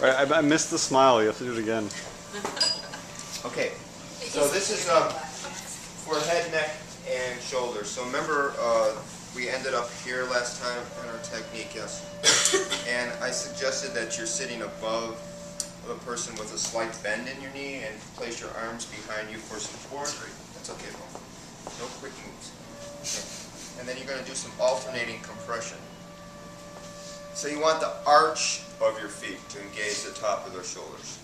I missed the smile. You have to do it again. Okay, so this is for head, neck, and shoulders. So remember, we ended up here last time in our technique, yes? And I suggested that you're sitting above the person with a slight bend in your knee and place your arms behind you for support. That's okay, Paul. No quick moves. Okay. And then you're going to do some alternating compression. So you want the arch of your feet to engage the top of their shoulders.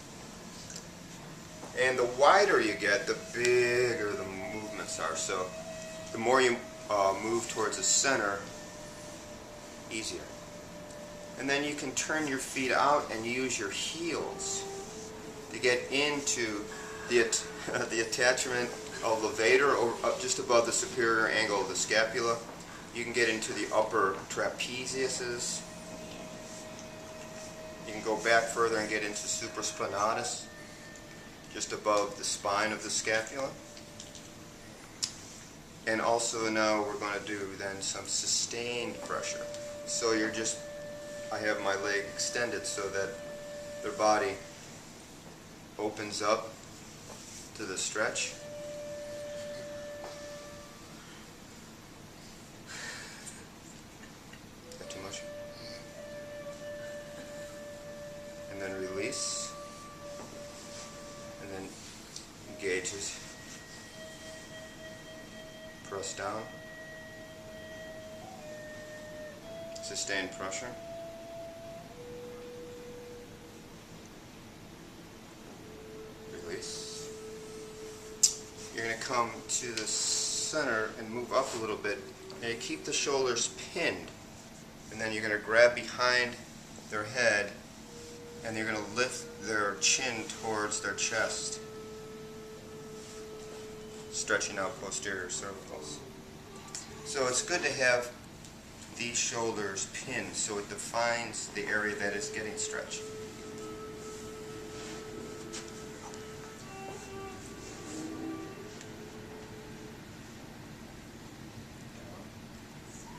And the wider you get, the bigger the movements are. So the more you move towards the center, easier. And then you can turn your feet out and use your heels to get into the attachment of levator, or just above the superior angle of the scapula. You can get into the upper trapeziuses. You can go back further and get into supraspinatus, just above the spine of the scapula. And also now we're going to do then some sustained pressure. So you're just, I have my leg extended so that their body opens up to the stretch. That too much? And then release. And then engages. Press down. Sustained pressure. Release. You're going to come to the center and move up a little bit. And you keep the shoulders pinned. And then you're going to grab behind their head and you're going to lift their chin towards their chest, stretching out posterior cervicals. So it's good to have these shoulders pinned so it defines the area that is getting stretched.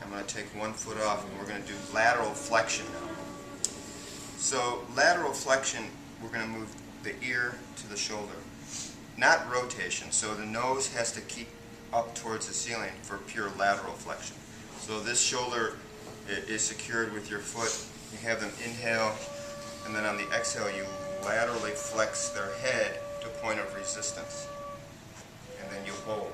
I'm going to take one foot off and we're going to do lateral flexion now. So lateral flexion, we're going to move the ear to the shoulder. Not rotation, so the nose has to keep up towards the ceiling for pure lateral flexion. So this shoulder is secured with your foot. You have them inhale, and then on the exhale you laterally flex their head to a point of resistance. And then you hold.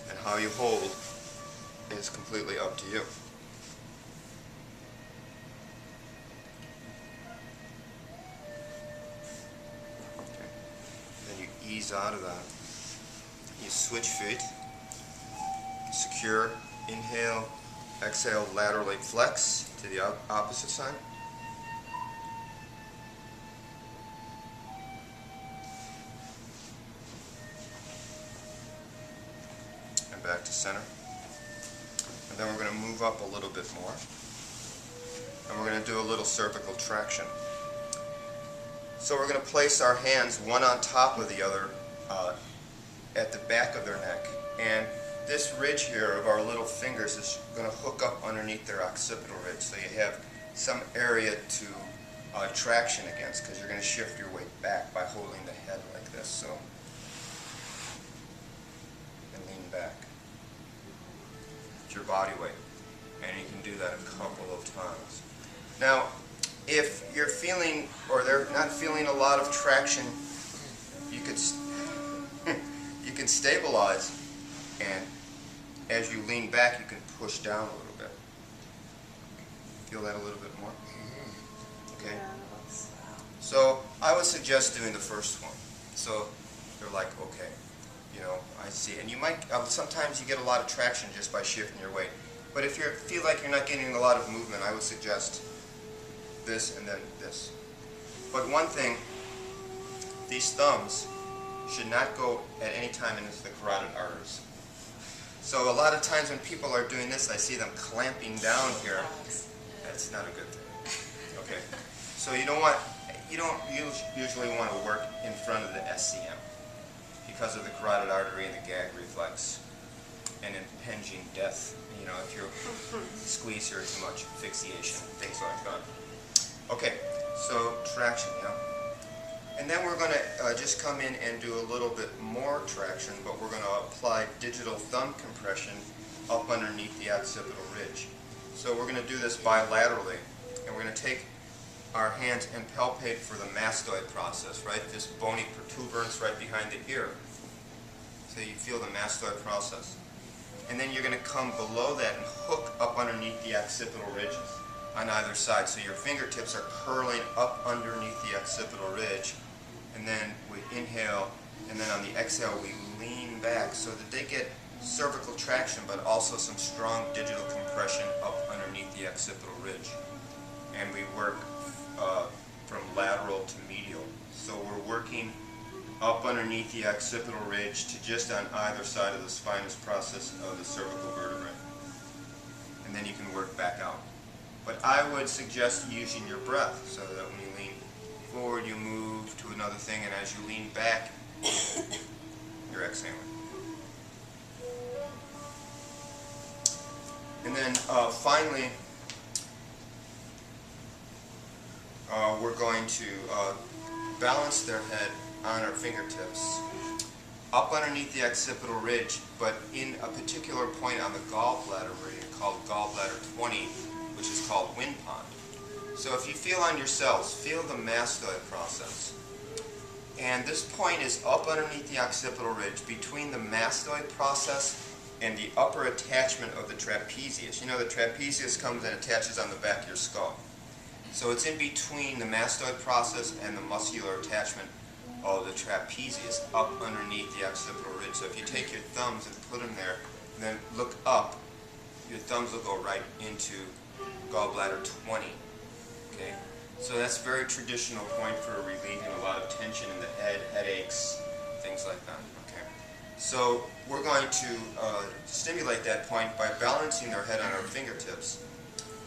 And how you hold is completely up to you. Ease out of that. You switch feet, secure, inhale, exhale, laterally flex to the opposite side. And back to center. And then we're going to move up a little bit more. And we're going to do a little cervical traction. So we're going to place our hands one on top of the other at the back of their neck. And this ridge here of our little fingers is going to hook up underneath their occipital ridge. So you have some area to traction against, because you're going to shift your weight back by holding the head like this. So, and lean back. It's your body weight. And you can do that a couple of times. Now, if you're feeling, or they're not feeling a lot of traction, you could you can stabilize, and as you lean back, you can push down a little bit. Feel that a little bit more? Okay. So I would suggest doing the first one. So they're like, okay, you know, I see. And you might sometimes you get a lot of traction just by shifting your weight. But if you feel like you're not getting a lot of movement, I would suggest this and then this. But one thing, these thumbs should not go at any time into the carotid arteries. So a lot of times when people are doing this, I see them clamping down here. That's not a good thing. Okay. So you don't usually want to work in front of the SCM because of the carotid artery and the gag reflex and impinging death. You know, if you're squeeze here, too much asphyxiation, things like that. Okay, so traction, yeah. And then we're going to just come in and do a little bit more traction, but we're going to apply digital thumb compression up underneath the occipital ridge. So we're going to do this bilaterally, and we're going to take our hands and palpate for the mastoid process, right? This bony protuberance right behind the ear. So you feel the mastoid process. And then you're going to come below that and hook up underneath the occipital ridges on either side. So your fingertips are curling up underneath the occipital ridge. And then we inhale, and then on the exhale we lean back so that they get cervical traction, but also some strong digital compression up underneath the occipital ridge. And we work from lateral to medial. So we're working up underneath the occipital ridge to just on either side of the spinous process of the cervical vertebrae. And then you can work back out. But I would suggest using your breath so that when you lean forward, you move to another thing, and as you lean back, you're exhaling. And then finally, we're going to balance their head on our fingertips up underneath the occipital ridge, but in a particular point on the gallbladder meridian called gallbladder 20, which is called wind pond. So if you feel on your cells, feel the mastoid process. And this point is up underneath the occipital ridge between the mastoid process and the upper attachment of the trapezius. You know, the trapezius comes and attaches on the back of your skull. So it's in between the mastoid process and the muscular attachment of the trapezius up underneath the occipital ridge. So if you take your thumbs and put them there, and then look up, your thumbs will go right into gallbladder 20. Okay? So that's a very traditional point for relieving a lot of tension in the head, headaches, things like that. Okay? So we're going to stimulate that point by balancing their head on our fingertips.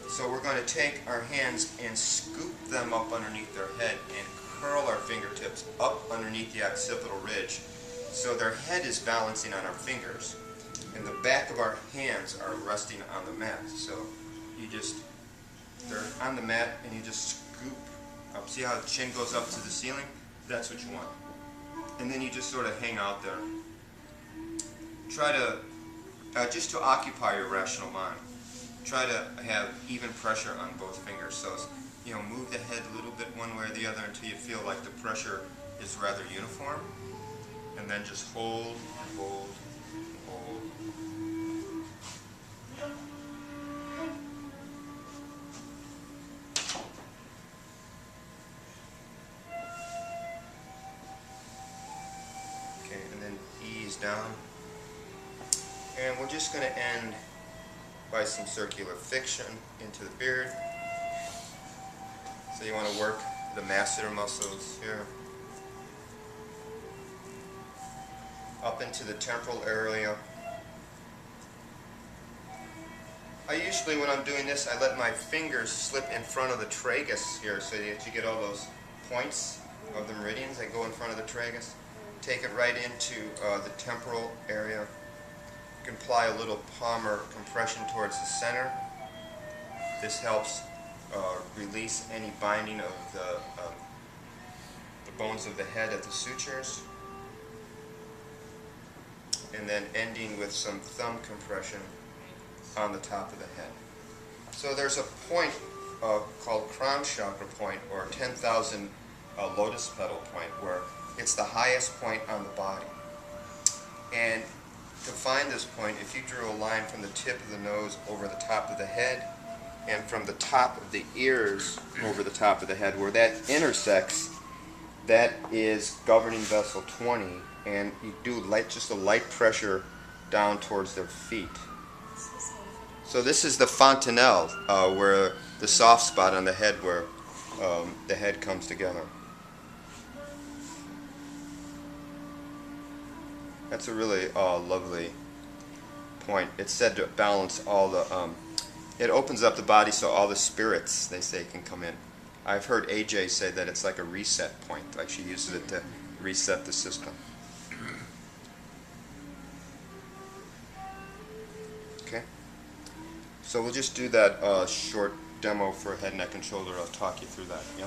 So we're going to take our hands and scoop them up underneath their head and curl our fingertips up underneath the occipital ridge. So their head is balancing on our fingers, and the back of our hands are resting on the mat. So you just, they're on the mat, and you just scoop up. See how the chin goes up to the ceiling? That's what you want. And then you just sort of hang out there. Try to, just to occupy your rational mind, try to have even pressure on both fingers. So, you know, move the head a little bit one way or the other until you feel like the pressure is rather uniform. And then just hold, hold, hold. Okay, and then ease down. And we're just going to end by some circular fiction into the beard. So you want to work the masseter muscles here. Up into the temporal area. I usually, when I'm doing this, I let my fingers slip in front of the tragus here so that you get all those points of the meridians that go in front of the tragus. Take it right into the temporal area. You can apply a little palmar compression towards the center. This helps release any binding of the bones of the head at the sutures. And then ending with some thumb compression on the top of the head. So there's a point called crown chakra point, or 10,000 lotus petal point, where it's the highest point on the body. And to find this point, if you drew a line from the tip of the nose over the top of the head, and from the top of the ears over the top of the head, where that intersects, that is governing vessel 20, and you do just a light pressure down towards their feet. So this is the fontanelle, where the soft spot on the head where the head comes together. That's a really lovely point. It's said to balance all the, it opens up the body so all the spirits, they say, can come in. I've heard AJ say that it's like a reset point, like she uses it to reset the system. Okay? So we'll just do that short demo for head, neck, and shoulder. I'll talk you through that. Yeah.